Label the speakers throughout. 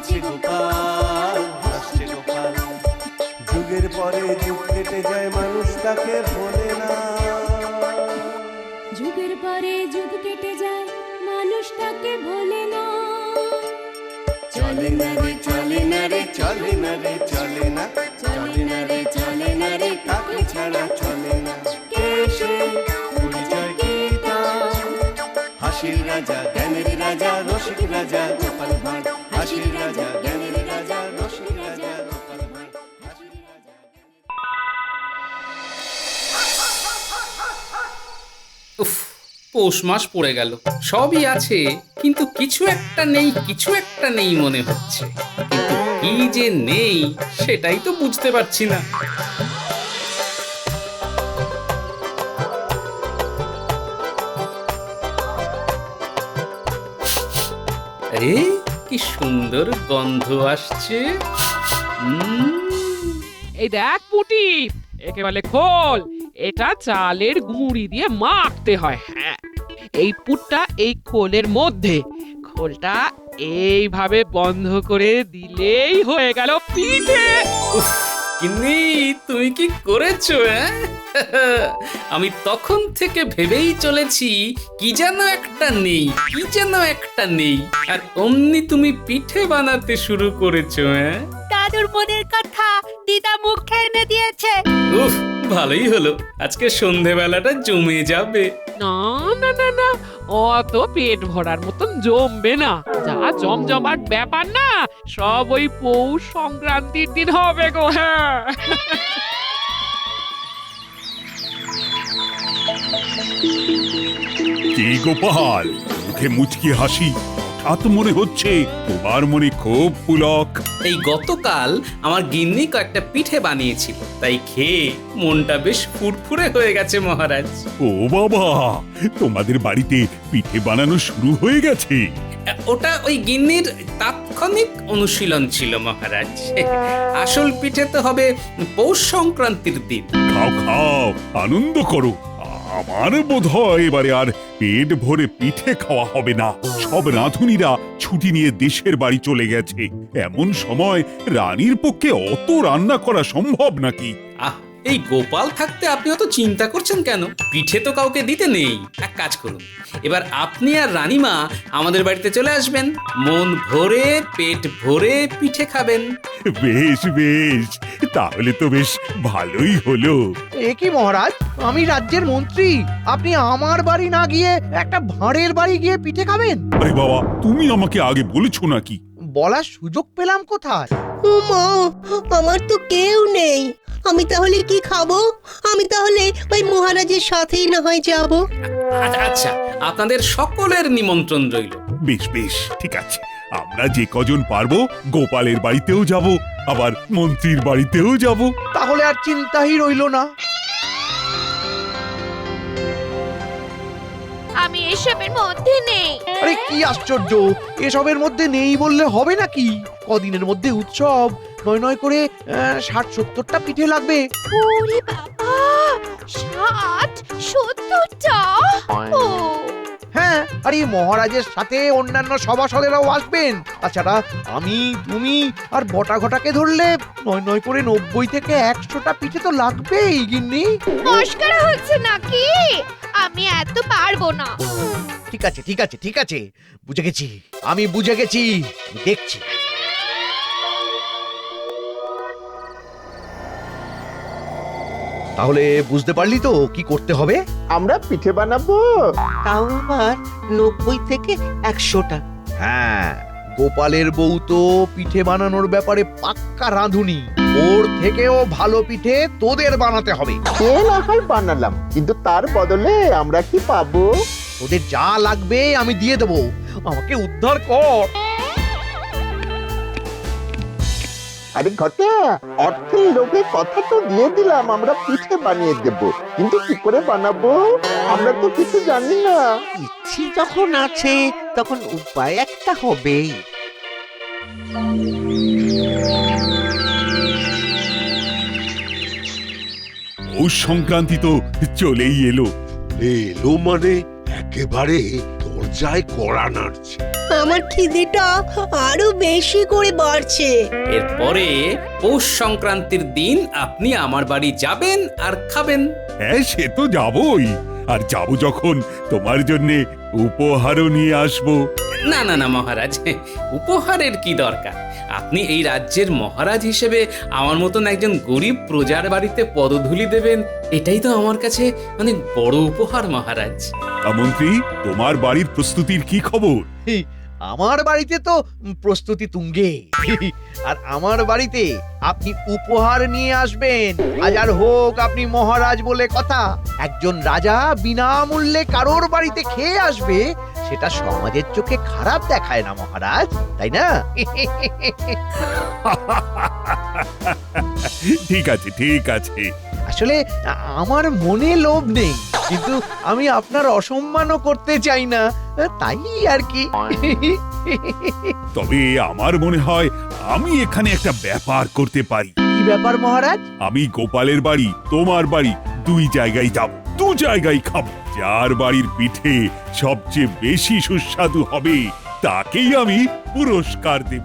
Speaker 1: হাসছে গোপাল, হাসছে গোপাল। যুগের পরে যুগ কেটে যায়, মানুষ তাকে ভোলে না।
Speaker 2: যুগের পরে যুগ কেটে যায়, মানুষ তাকে ভোলে না।
Speaker 1: চলে না রে, চলে না রে, চলে না রে, চলে না, চলে না রে, চলে না রে, কাকে ছাড়া চলে না। কে সে পরিচয় কি তার? হাসির রাজা, জ্ঞানের রাজা, রসিক রাজা গোপাল ভাঁড়। হাসির রাজা, জ্ঞানের রাজা, রসিক রাজা গোপাল ভাঁড়। হাসির রাজা।
Speaker 3: উফ, পৌষ মাস পড়ে গেল, সবই আছে কিন্তু কিছু একটা নেই, কিছু একটা নেই মনে হচ্ছে। কিন্তু কি যে নেই সেটাই তো বুঝতে পারছি না। আরে কি সুন্দর গন্ধ আসছে।
Speaker 4: এই দেখ পুটি, একে বলে খোল। এটা চালের গুঁড়ি দিয়ে মাখতে হয়। হ্যাঁ, এই পুটটা এই খোলের মধ্যে, খোলটা এইভাবে বন্ধ করে দিলেই হয়ে গেল পিঠে।
Speaker 3: উফ, গিন্নি তুমি কি করেছো? আমি তখন থেকে ভেবেই চলেছি কি যেন একটা নেই, কি যেন একটা নেই, আর অমনি তুমি পিঠে বানাতে শুরু করেছো।
Speaker 5: দাদুর মনের কথা দিদা মুখে এনে দিয়েছে।
Speaker 3: উফ, ভালোই হলো, আজকে সন্ধেবেলাটা জমে যাবে।
Speaker 4: না না না না, অত পেট ভরার মতন জমবে না। যা জমজমাট ব্যাপার না, সব ওই পৌষ সংক্রান্তির দিন হবে গো। হ্যাঁ,
Speaker 6: কি গোপাল, মুখে মুচকি হাসি, হঠাৎ মনে হচ্ছে তোমার মনে খুব পুলক।
Speaker 3: এই গতকাল আমার গিন্নি কয়েকটা পিঠে বানিয়েছিল, তাই খেয়ে মনটা বেশ ফুরফুরে হয়ে গেছে মহারাজ।
Speaker 6: ও বাবা, তোমাদের বাড়িতে পিঠে বানানো শুরু হয়ে গেছে?
Speaker 3: ওটা ওই গিন্নির তাৎক্ষণিক অনুশীলন ছিল মহারাজ। আসল পিঠে তো হবে পৌষ সংক্রান্তির দিন।
Speaker 6: খাও খাও, আনন্দ করো। আমার বোধ হয় এবারে আর পেট ভরে পিঠে খাওয়া হবে না। সব রাঁধুনিরা ছুটি নিয়ে দেশের বাড়ি চলে গেছে। এমন সময় রানীর পক্ষে অত রান্না করা সম্ভব নাকি?
Speaker 3: আহ, এই গোপাল থাকতে আপনি অত চিন্তা করছেন কেন? পিঠে তো কাউকে দিতে নেই। এক কাজ করুন, এবার আপনি আর রানীমা আমাদের বাড়িতে চলে আসবেন, মন ভরে পেট ভরে পিঠে খাবেন।
Speaker 6: বেশ বেশ, তাহলে তো বেশ ভালোই হলো।
Speaker 7: এ কি মহারাজ, আমি রাজ্যের মন্ত্রী, আপনি আমার বাড়ি না গিয়ে একটা ভাঁড়ের বাড়ি গিয়ে পিঠে খাবেন?
Speaker 6: আরে বাবা, তুমি আমাকে আগে বলেছো নাকি?
Speaker 7: বলার সুযোগ পেলাম কোথায়?
Speaker 5: ও মা, আমার তো কেউ নেই। আমি তাহলে কি খাবো? আমি তাহলে ওই মহারাজের সাথেই না হয় যাব।
Speaker 3: আচ্ছা আচ্ছা, আপনাদের সকলের নিমন্ত্রণ রইল।
Speaker 6: বেশ বেশ, ঠিক আছে। আমরা যে কজন পারবো গোপালের বাড়িতেও যাব, আবার মন্ত্রীর বাড়িতেও যাব।
Speaker 7: তাহলে আর চিন্তাই রইল না।
Speaker 5: আমি এসবের মধ্যে নেই।
Speaker 7: আরে কি আশ্চর্য, এসবের মধ্যে নেই বললে হবে নাকি? কদিনের মধ্যে উৎসব, নয় নয় করে 60-70টা পিঠে লাগবে।
Speaker 5: ওরে বাবা, 60-70টা! ও
Speaker 7: হ্যাঁ, আর এই মহারাজের সাথে অন্যান্য সভাসদেরাও আসবেন। তাছাড়া আমি, তুমি আর বটা ঘটাকে ধরলে নয় নয় করে 90 থেকে 100টা পিঠে তো লাগবেই গিন্নি।
Speaker 5: মস্করা হচ্ছে নাকি? আমি এত পারবো না।
Speaker 7: ঠিক আছে ঠিক আছে ঠিক আছে, বুঝে গেছি, আমি বুঝে গেছি, দেখছি। তাহলে বুঝতে পারলি তো কি করতে হবে?
Speaker 8: আমরা পিঠে বানাবো।
Speaker 9: তাও আবার 90 থেকে 100টা।
Speaker 7: হ্যাঁ, গোপালের বউ তো পিঠে বানানোর ব্যাপারে পাক্কা রাঁধুনি। ওর থেকেও ভালো পিঠে তোদের বানাতে হবে।
Speaker 8: সে না হয় বানালাম, কিন্তু তার বদলে আমরা কি পাবো?
Speaker 7: তোদের যা লাগবে আমি দিয়ে দেবো, আমাকে উদ্ধার কর।
Speaker 8: আরে ঘটা, অর্থের লোভে কথা তো দিয়ে দিলাম আমরা পিঠে বানিয়ে দেব, কিন্তু কি করে বানাবো আমরা তো কিছু জানি না।
Speaker 9: ইচ্ছে যখন আছে তখন উপায় একটা হবেই।
Speaker 6: পৌষ সংক্রান্তি তো চলেই এলো।
Speaker 10: এলো মানে একেবারে দরজায় কড়া নাড়ছে।
Speaker 5: আমার খিদেটা আরো বেশি করে বাড়ছে।
Speaker 3: এরপরে পৌষ সংক্রান্তির দিন আপনি আমার বাড়ি যাবেন আর খাবেন।
Speaker 6: হ্যাঁ, সে তো যাবই। আর যাব যখন তোমার জন্য উপহারও নিয়ে আসবো।
Speaker 3: না না না মহারাজ, উপহারের কি দরকার? আপনি এই রাজ্যের মহারাজ হিসেবে আমার মতন একজন গরিব প্রজার বাড়িতে পদধূলি দেবেন, এটাই তো আমার কাছে অনেক বড় উপহার মহারাজ।
Speaker 6: তা মন্ত্রী, তোমার বাড়ির প্রস্তুতির কি খবর?
Speaker 7: আমার বাড়িতে তো প্রস্তুতি তুঙ্গে। আর আমার বাড়িতে আপনি উপহার নিয়ে আসবেন, হাজার হোক আপনি মহারাজ বলে কথা। একজন রাজা বিনামূল্যে কারোর বাড়িতে খেয়ে আসবে, সেটা সমাজের চোখে খারাপ দেখায় না মহারাজ, তাই না?
Speaker 6: ঠিক আছে, ঠিক আছে।
Speaker 7: আসলে আমার মনে লোভ নেই, কিন্তু আমি আপনার অসম্মানও করতে চাই না, তাই আর কি।
Speaker 6: তবে আমার মনে হয় আমি এখানে একটা ব্যাপার করতে পারি।
Speaker 7: কি ব্যাপার মহারাজ?
Speaker 6: আমি গোপালের বাড়ি, তোমার বাড়ি, দুই জায়গায় যাব, দু জায়গায় খাবো। যার বাড়ির পিঠে সবচেয়ে বেশি সুস্বাদু হবে তাকেই আমি পুরস্কার দেব।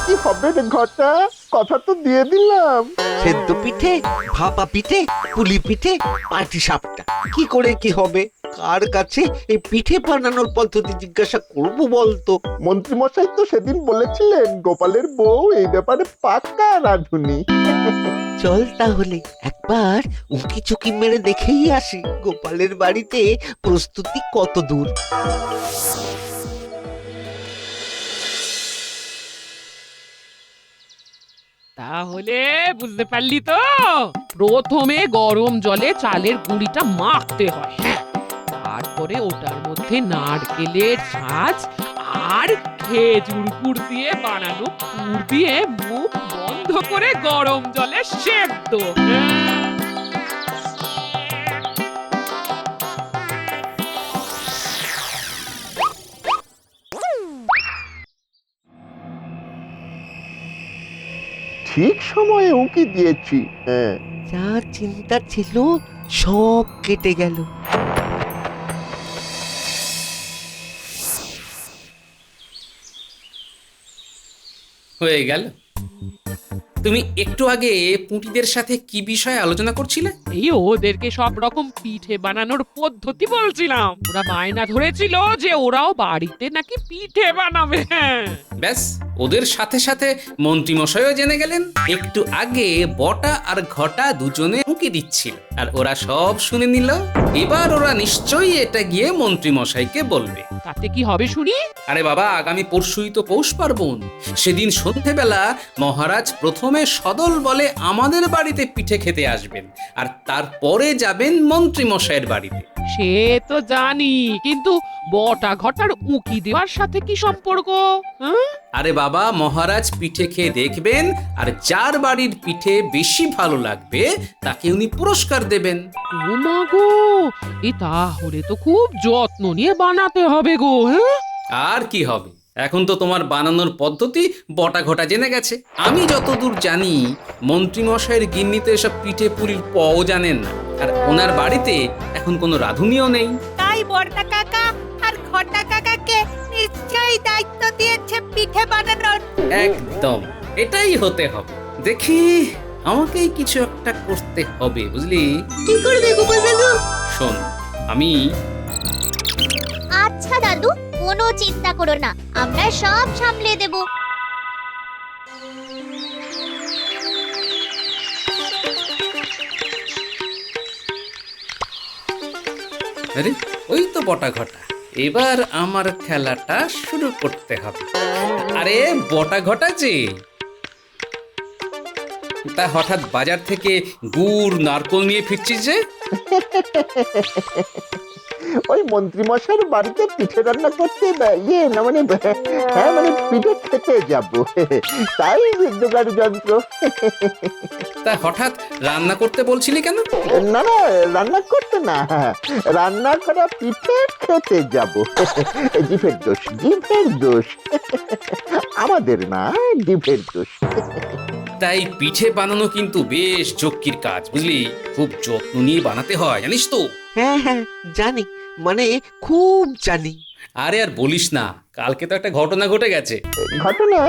Speaker 8: কি হবে রে ঘটা, কথা তো দিয়ে দিলাম।
Speaker 9: সেদ্ধ পিঠে, ভাপা পিঠে, পুলি পিঠে, পাটি সাপটা, কি করে কি হবে? কার কাছে এই পিঠে বানানোর পদ্ধতি জিজ্ঞাসা করব বলতো?
Speaker 8: মন্ত্রী মশাই তো সেদিন বলেছিলেন গোপালের বউ এই ব্যাপারে পাক্কা রাঁধুনি।
Speaker 9: চল তাহলে একবার উঁকি চুকি মেরে দেখেই আসি গোপালের বাড়িতে প্রস্তুতি কত দূর।
Speaker 4: তাহলে বুঝতে পারলি তো, প্রথমে গরম জলে চালের গুঁড়িটা মাখতে হয়, হ্যাঁ, তারপরে ওটার মধ্যে নারকেলের ছাঁচ আর খেজুর গুড় দিয়ে বানানো পুর দিয়ে মুখ বন্ধ করে গরম জলে সেদ্ধ। হ্যাঁ।
Speaker 8: ঠিক সময়ে উঁকি দিয়েছি। হ্যাঁ,
Speaker 9: যা চিন্তা ছিল সব কেটে গেল।
Speaker 3: হয়ে গেল। তুমি একটু আগে পুঁটিদের সাথে কি বিষয়ে আলোচনা করছিলে?
Speaker 4: এই ওদেরকে সব রকম পিঠে বানানোর পদ্ধতি বলছিলাম। ওরা বায়না ধরেছিল যে ওরাও বাড়িতে নাকি পিঠে বানাবে। হ্যাঁ।
Speaker 3: ব্যাস, ওদের সাথে সাথে মন্ত্রীমশাইও জেনে গেলেন। একটু আগে বটা আর ঘটা দুজনে উঁকি দিচ্ছিল, আর ওরা সব শুনে নিল। এবার ওরা নিশ্চয়ই এটা গিয়ে মন্ত্রীমশাইকে বলবে।
Speaker 4: তাতে কি হবে শুনি?
Speaker 3: আরে বাবা, আগামী পরশুই তো পৌষ পার্বণ। সেদিন সন্ধেবেলা মহারাজ প্রথমে সদল বলে আমাদের বাড়িতে পিঠে খেতে আসবেন, আর তারপরে যাবেন মন্ত্রীমশাইয়ের বাড়িতে।
Speaker 4: সে তো জানি, কিন্তু বটা ঘটার উঁকি দেওয়ার সাথে কি সম্পর্ক? হ্যাঁ?
Speaker 3: আরে বাবা, মহারাজ পিঠে খেয়ে দেখবেন, আর যার বাড়ির পিঠে বেশি ভালো লাগবে তাকে উনি পুরস্কার দেবেন।
Speaker 4: ও মা গো, এ তাহলে তো খুব যত্ন নিয়ে বানাতে হবে গো। হ্যাঁ,
Speaker 3: আর কি হবে, এখন তো তোমার বানানোর পদ্ধতি বটা ঘটা জেনে গেছে। আমি যতদূর জানি মন্ত্রীমশাইয়ের গিন্নি তো এসব পিঠে পুলির পও জানেন না, আর ওনার বাড়িতে এখন কোনো রাঁধুনিও নেই।
Speaker 10: তাই বড়টা কাকা আর ঘটা কাকাকে নিশ্চয়ই দায়িত্ব দিয়েছে পিঠে বানানোর।
Speaker 3: একদম, এটাই হতে হবে। দেখি, আমাকেই কিছু একটা করতে হবে, বুঝলি?
Speaker 5: কি করবে গোপাল দাদু?
Speaker 3: শোন, আমি
Speaker 10: আচ্ছা দাদু, কোনো চিন্তা করো না, আমরা সব সামলে দেব।
Speaker 3: আরে ওই তো বটা ঘটা, এবার আমার খেলাটা শুরু করতে হবে। আরে বটা ঘটা যে, তা হঠাৎ বাজার থেকে গুড় নারকল নিয়ে ফিরছিস যে?
Speaker 8: ওই মন্ত্রী মশাইয়ের বাড়িতে পিঠে রান্না করতে ইয়ে না মানে, হ্যাঁ মানে পিঠে খেতে যাব, তাই জোগাড় যন্ত্র।
Speaker 3: তা হঠাৎ রান্না করতে বলছিলি কেন?
Speaker 8: না না, রান্না করতে না, রান্না করা পিঠে খেতে যাব। জিভের দোষ, জিভের দোষ, আমাদের না, জিভের দোষ।
Speaker 3: তাই পিঠে বানানো কিন্তু বেশ যজ্ঞের কাজ, বুঝলি? খুব যত্ন নিয়ে বানাতে হয়, জানিস তো?
Speaker 9: হ্যাঁ হ্যাঁ জানি, মানে খুব জানি।
Speaker 3: আরে আর বলিস না, কালকে তো একটা ঘটনা ঘটে গেছে।
Speaker 8: ঘটনা?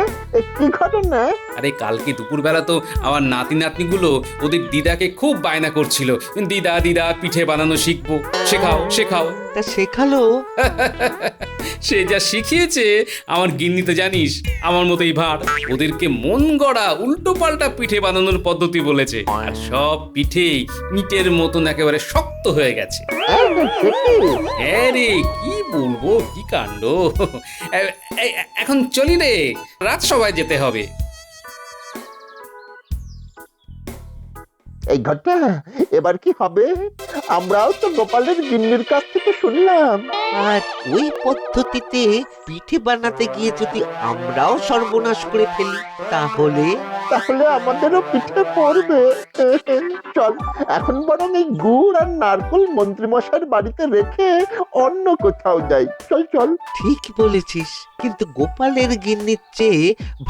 Speaker 8: কি ঘটনা?
Speaker 3: আরে কালকে দুপুরবেলা তো আমার নাতি নাতনিগুলো ওদের দিদাকে খুব বায়না করছিল, দিদা দিদা পিঠে বানানো শিখবো, শেখাও শেখাও।
Speaker 9: তা শেখালো?
Speaker 3: সে যা শিখিয়েছে আমার গিন্নি তো জানিস আমার মতোই ভার। ওদেরকে মন গড়া উল্টো পাল্টা পিঠে বানানোর পদ্ধতি বলেছে, আর সব পিঠেই ইটের মতন একেবারে শক্ত হয়ে গেছে। হ্যাঁ রে, কি বলবো, কি কাণ্ড। এখন চলি রে, রাত সবাই যেতে হবে।
Speaker 8: এই ঘটনা এবার কি হবে? আমরাও তো গোপালের গিন্নির কাছ থেকে শুনলাম।
Speaker 9: আর ওই পদ্ধতিতে পিঠে বানাতে গিয়ে যদি আমরাও সর্বনাশ করে ফেলি তাহলে?
Speaker 8: তাহলে আমাদেরও পিঠে পড়বে। চল এখন বরং এই গুড় আর নারকল মন্ত্রীমশাইয়ের বাড়িতে রেখে অন্য কোথাও যাই। চল চল।
Speaker 9: ঠিক বলেছিস, কিন্তু গোপালের গিন্নির চেয়ে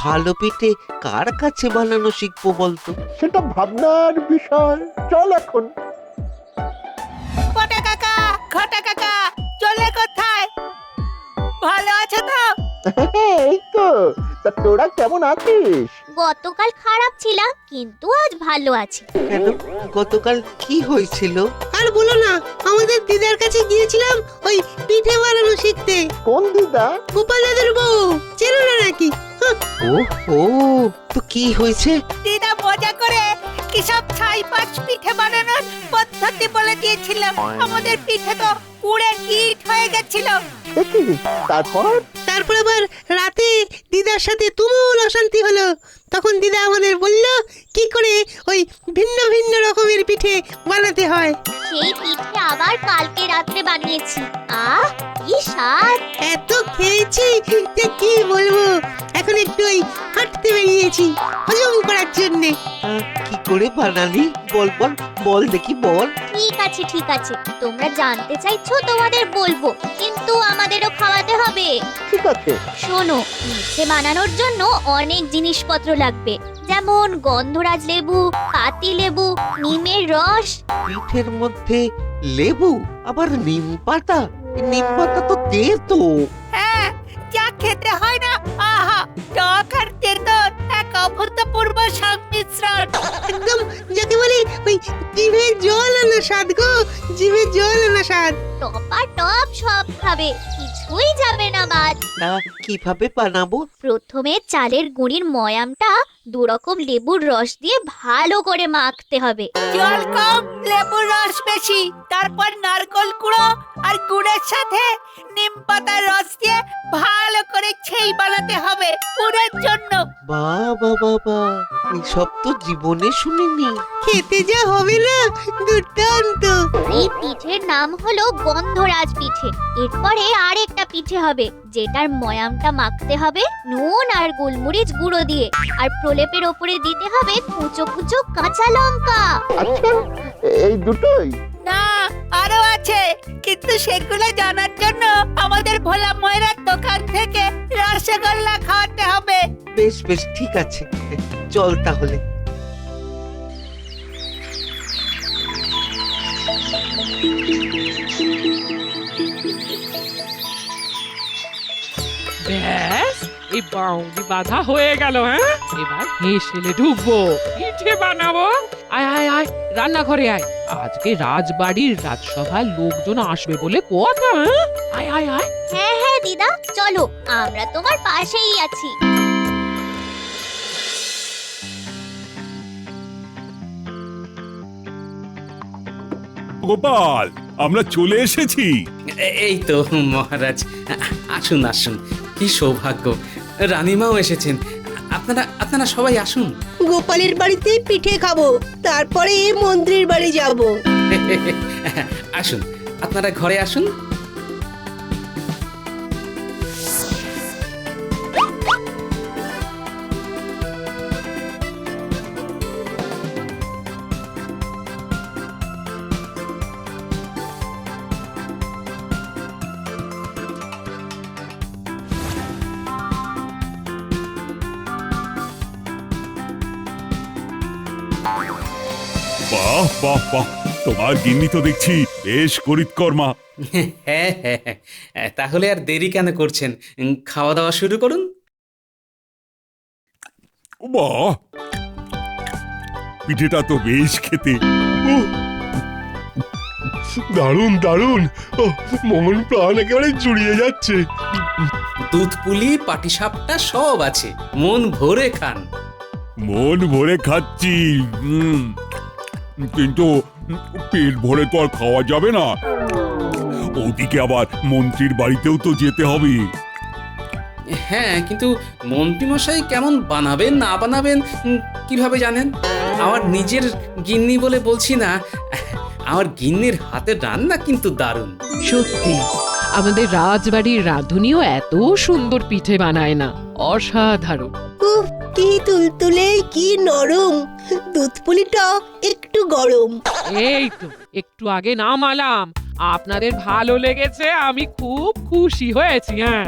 Speaker 9: ভালো পিঠে কার কাছে বানানো শিখবো বলতো?
Speaker 8: সেটা ভাবনার বিষয়। চল এখন।
Speaker 10: বটা কাকা, ঘটা কাকা, চলে কোথায়? ভালো আছো তো?
Speaker 8: এই তো। তা তোরা কেমন আছিস?
Speaker 2: গতকাল খারাপ ছিলাম, কিন্তু আজ ভালো আছি।
Speaker 9: কেন, গতকাল কি হয়েছিল?
Speaker 5: আর বলো না, আমাদের দিদার কাছে গিয়েছিলাম ওই পিঠে বানানো শিখতে।
Speaker 8: কোন দিদা?
Speaker 5: গোপাল দাদুর বউ, চেনো না নাকি?
Speaker 9: ও তো কি হয়েছে?
Speaker 10: দিদা মজা করে কি সব ছাই পাঁচ পিঠে বানানোর পদ্ধতি বলে দিয়েছিলাম। আমাদের পিঠে তো পুড়ে ইট হয়ে গেছিল।
Speaker 5: তারপর আবার রাতে দিদার সাথে তুমুল অশান্তি হলো। তখন দিদা আমাদের বলল কি করে ওই ভিন্ন ভিন্ন রকমের পিঠে বানাতে হয়।
Speaker 2: সেই পিঠে আবার কালকে রাত্রে বানিয়েছি। আহ, কি স্বাদ!
Speaker 5: এত খেয়েছি যে কি বলবো। এখন একটু ওই হাঁটতে বেরিয়েছি হজম করার জন্যে।
Speaker 9: কি করে বানালি? বল বল বল দেখি, বল।
Speaker 2: ঠিক আছে, তোমরা জানতে চাইছো, তোমাদের বলবো, কিন্তু আমাদেরও খাওয়াতে হবে।
Speaker 8: ঠিক আছে।
Speaker 2: শোনো, পিঠে বানানোর জন্য অনেক জিনিসপত্র লাগবে, যেমন গন্ধরাজ লেবু, পাতি লেবু, নিমের রস।
Speaker 9: পিঠের মধ্যে লেবু, আবার নিম পাতা? নিম পাতা তো তেতো।
Speaker 10: হ্যাঁ, যা খেতে হয় না, আহা, টক আর তেতো এক অভূতপূর্ব সংমিশ্রণ।
Speaker 5: একদম যাকে বলে ওই জিভে জল আনা স্বাদ গো, জিভে জল আনা স্বাদ।
Speaker 2: টপা টপ সব খাবে, কিছুই যাবে না বাদ।
Speaker 9: তা কিভাবে বানাবো?
Speaker 2: প্রথমে চালের গুঁড়ির ময়ামটা 2 রকম লেবুর রস দিয়ে ভালো করে মাখতে হবে।
Speaker 10: জল কম, লেবুর রস বেশি। তারপর নারকল কুড়ো আর গুড়ের সাথে নিম পাতার রস দিয়ে ভালো করে ছেই বানাতে হবে পুরের জন্য।
Speaker 9: বাবা বাবা, এসব তো জীবনে শুনিনি।
Speaker 5: খেতে যা হবে না, দুর্দান্ত।
Speaker 2: এই পিঠের নাম হলো গন্ধরাজ পিঠে। এরপরে আরেকটা পিঠে হবে, যেটার ময়ামটা মাখতে হবে নুন আর গোলমরিচ গুঁড়ো দিয়ে, আর প্রলেপের ওপরে দিতে হবে কুচো কুচো কাঁচা লঙ্কা।
Speaker 8: আচ্ছা, এই দুটোই?
Speaker 10: না, আরো আছে, কিন্তু সেগুলো জানার জন্য আমাদের ভোলা ময়রার দোকান থেকে রসগোল্লা খাওয়াতে হবে।
Speaker 9: বেশ বেশ, ঠিক আছে, চল তাহলে।
Speaker 4: ব্যাস, এই বাউন্ডি বাঁধা হয়ে গেল। হ্যাঁ, এবার হেসেলে ঢুকবো, পিঠে বানাবো। আয় আয় আয়, রান্নাঘরে আয়। আজকে রাজবাড়ির রাজসভার লোকজন আসবে বলে কথা। হ্যাঁ, আয় আয় আয়।
Speaker 2: হ্যাঁ দিদা, চলো, আমরা তোমার পাশেই আছি।
Speaker 6: গোপাল, আমরা চলে এসেছি।
Speaker 3: এই তো মহারাজ, আসুন আসুন, কি সৌভাগ্য, রানীমাও এসেছেন। আপনারা সবাই আসুন।
Speaker 5: গোপালের বাড়িতে পিঠে খাবো, তারপরে মন্ত্রীর বাড়ি যাব।
Speaker 3: আসুন, আপনারা ঘরে আসুন।
Speaker 6: বাহ বাহ বাহ, তোমার গিন্নি তো দেখছি বেশ করিতকর্মা।
Speaker 3: হ্যাঁ হ্যাঁ হ্যাঁ, তাহলে আর দেরি কেন করছেন? খাওয়া দাওয়া শুরু করুন।
Speaker 6: বাহ, পিঠেটা তো বেশ খেতে। উহ,
Speaker 1: দারুণ দারুণ, মন প্রাণ একেবারে জুড়িয়ে যাচ্ছে।
Speaker 3: দুধ পুলি পাটিসাপটা সব আছে, মন ভরে খান।
Speaker 6: মন ভরে খাচ্ছি, কিন্তু পেট ভরে তো আর খাওয়া যাবে না। ওদিকে আবার মন্ত্রীর বাড়িতেও তো যেতে হবে।
Speaker 3: হ্যাঁ, কিন্তু মন্ত্রীমশাই কেমন বানাবেন না বানাবেন কিভাবে জানেন? আমার নিজের গিন্নি বলে বলছি না, আমার গিন্নির হাতের রান্না কিন্তু দারুণ।
Speaker 4: সত্যি আমাদের রাজবাড়ির রাঁধুনিও এত সুন্দর পিঠে বানায় না, অসাধারণ।
Speaker 5: উফ, কি তুলতুলে, কি নরম, দুধ পুলিটা একটু গরম।
Speaker 4: এই তো একটু আগে নামালাম, আপনাদের ভালো লেগেছে, আমি খুব খুশি হয়েছি। হ্যাঁ,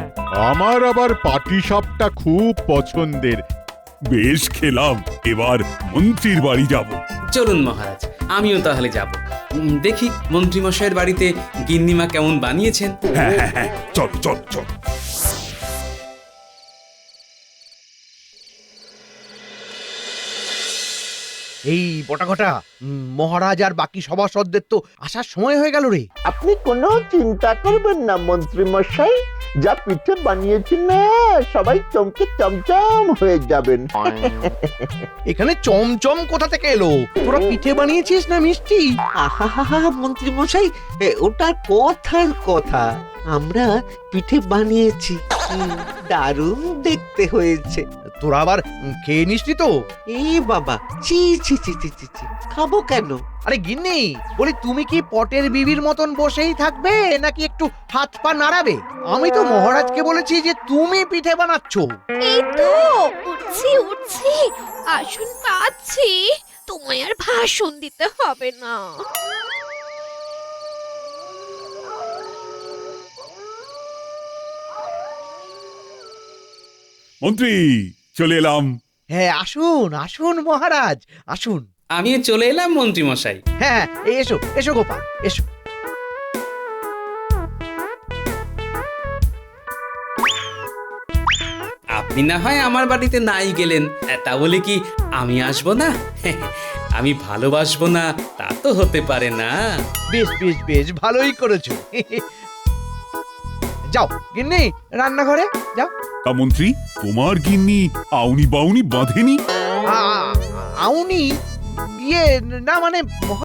Speaker 1: আমার আবার পাটিসাপটা খুব পছন্দের।
Speaker 6: বেশ খেলাম, এবার মন্ত্রীর বাড়ি যাব।
Speaker 3: চলুন মহারাজ, আমিও তাহলে যাব। দেখি মন্ত্রীমশাইয়ের বাড়িতে গিন্নিমা কেমন বানিয়েছেন।
Speaker 6: হ্যাঁ হ্যাঁ হ্যাঁ, চল চল চল।
Speaker 7: এই বটাঘটা, মহারাজ আর বাকি সভাসদদের তো আসার সময় হয়ে গেল রে।
Speaker 8: আপনি কোনো চিন্তা করবেন না মন্ত্রী মশাই, যা পিঠে বানিয়েছেন না সবাই চমকে চমচম হয়ে যাবেন।
Speaker 7: এখানে চমচম কোথা থেকে এলো? তোরা পিঠে বানিয়েছিস না মিষ্টি?
Speaker 9: আহা মন্ত্রী মশাই, ওটা কথার কথা। আমরা পিঠে বানিয়েছি, দারুণ দেখতে হয়েছে।
Speaker 7: তোরা আবার খেয়ে নিসনি তো?
Speaker 9: এই বাবা, চি চি চি চি চি চি, খাবো কেন?
Speaker 7: আরে গিন্নি, বলি তুমি কি পটের বিবির মতন বসেই থাকবে নাকি একটু হাত পা নাড়াবে? আমি তো মহারাজকে বলেছি যে তুমি পিঠে বানাচ্ছ।
Speaker 2: এই তো উঠছি উঠছি, আসন পাচ্ছি, তোমায় আর ভাষণ দিতে হবে না।
Speaker 6: মন্ত্রী, চলে এলাম।
Speaker 7: হ্যাঁ, আসুন আসুন মহারাজ, আসুন।
Speaker 3: আমিও চলে এলাম মন্ত্রীমশাই।
Speaker 7: হ্যাঁ, এসো এসো গোপাল, এসো।
Speaker 3: আপনি না হয় আমার বাড়িতে নাই গেলেন, তা বলে কি আমি আসবো না? আমি ভালোবাসবো না তা তো হতে পারে না।
Speaker 7: বেশ বেশ বেশ, ভালোই করেছো। যাও গিন্নি, রান্নাঘরে যাও।
Speaker 6: তা মন্ত্রী, তোমার গিন্নি আউনি বাউনি বাঁধেনি?
Speaker 7: আউনি ইয়ে না, মানে